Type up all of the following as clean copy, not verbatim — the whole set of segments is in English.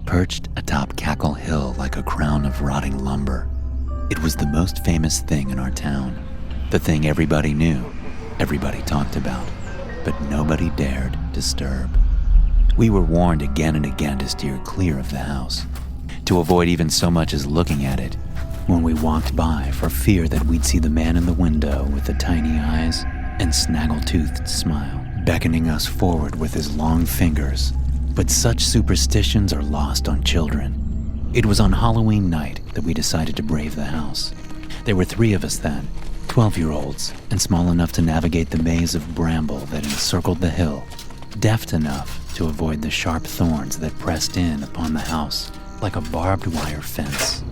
perched atop Cackle Hill like a crown of rotting lumber. It was the most famous thing in our town, the thing everybody knew, everybody talked about, but nobody dared disturb. We were warned again and again to steer clear of the house, to avoid even so much as looking at it when we walked by, for fear that we'd see the man in the window with the tiny eyes and snaggle-toothed smile, beckoning us forward with his long fingers. But such superstitions are lost on children. It was on Halloween night that we decided to brave the house. There were 3 of us then, 12-year-olds, and small enough to navigate the maze of bramble that encircled the hill, deft enough to avoid the sharp thorns that pressed in upon the house like a barbed wire fence.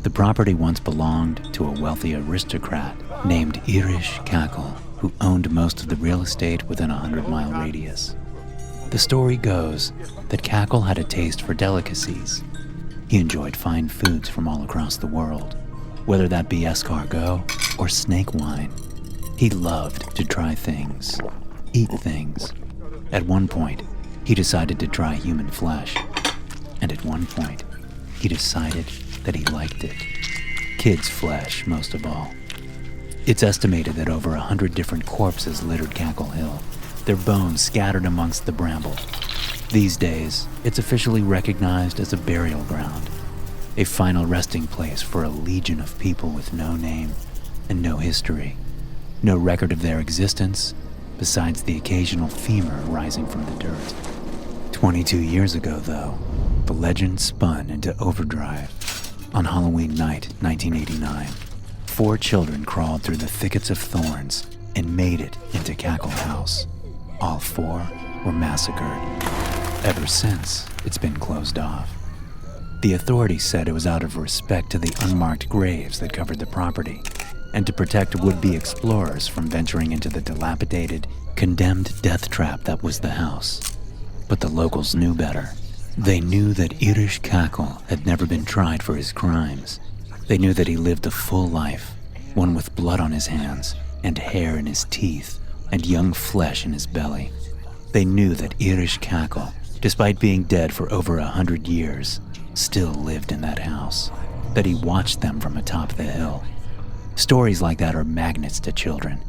The property once belonged to a wealthy aristocrat named Irish Cackle, who owned most of the real estate within a 100-mile radius. The story goes that Cackle had a taste for delicacies. He enjoyed fine foods from all across the world, whether that be escargot or snake wine. He loved to try things, eat things. At one point, he decided to try human flesh. And at one point, he decided that he liked it. Kids' flesh, most of all. It's estimated that over 100 different corpses littered Cackle Hill, their bones scattered amongst the bramble. These days, it's officially recognized as a burial ground, a final resting place for a legion of people with no name and no history, no record of their existence besides the occasional femur rising from the dirt. 22 years ago, though, the legend spun into overdrive. On Halloween night, 1989, 4 children crawled through the thickets of thorns and made it into Cackle House. All 4 were massacred. Ever since, it's been closed off. The authorities said it was out of respect to the unmarked graves that covered the property, and to protect would-be explorers from venturing into the dilapidated, condemned death trap that was the house. But the locals knew better. They knew that Irish Cackle had never been tried for his crimes. They knew that he lived a full life, one with blood on his hands, and hair in his teeth, and young flesh in his belly. They knew that Irish Cackle, despite being dead for over 100 years, still lived in that house, that he watched them from atop the hill. Stories like that are magnets to children.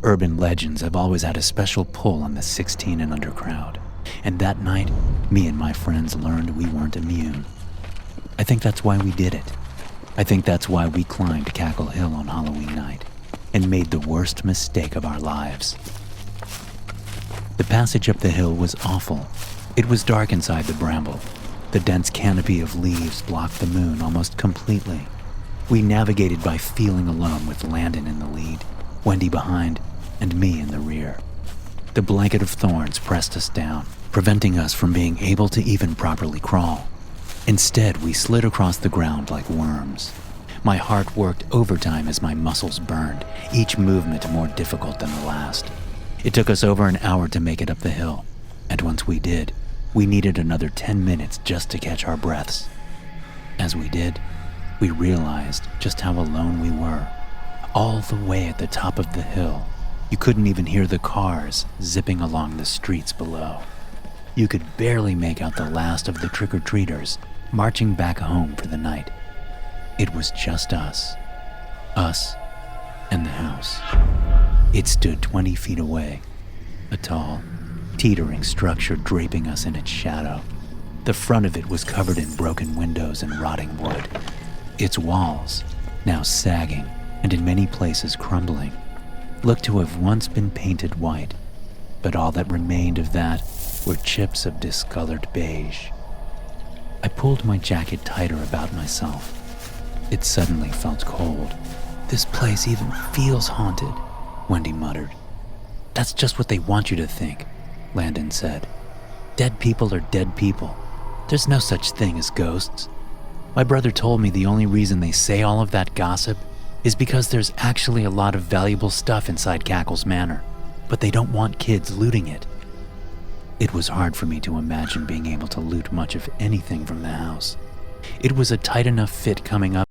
Urban legends have always had a special pull on the 16 and under crowd. And that night, me and my friends learned we weren't immune. I think that's why we did it. I think that's why we climbed Cackle Hill on Halloween night and made the worst mistake of our lives. The passage up the hill was awful. It was dark inside the bramble. The dense canopy of leaves blocked the moon almost completely. We navigated by feeling alone, with Landon in the lead, Wendy behind, and me in the rear. The blanket of thorns pressed us down, preventing us from being able to even properly crawl. Instead, we slid across the ground like worms. My heart worked overtime as my muscles burned, each movement more difficult than the last. It took us over an hour to make it up the hill, and once we did, we needed another 10 minutes just to catch our breaths. As we did, we realized just how alone we were. All the way at the top of the hill, you couldn't even hear the cars zipping along the streets below. You could barely make out the last of the trick-or-treaters marching back home for the night. It was just us and the house. It stood 20 feet away, a tall, teetering structure draping us in its shadow. The front of it was covered in broken windows and rotting wood. Its walls, now sagging and in many places crumbling, looked to have once been painted white, but all that remained of that were chips of discolored beige. I pulled my jacket tighter about myself. It suddenly felt cold. "This place even feels haunted," Wendy muttered. "That's just what they want you to think," Landon said. "Dead people are dead people. There's no such thing as ghosts. My brother told me the only reason they say all of that gossip is because there's actually a lot of valuable stuff inside Cackle's manor, but they don't want kids looting it." It was hard for me to imagine being able to loot much of anything from the house. It was a tight enough fit coming up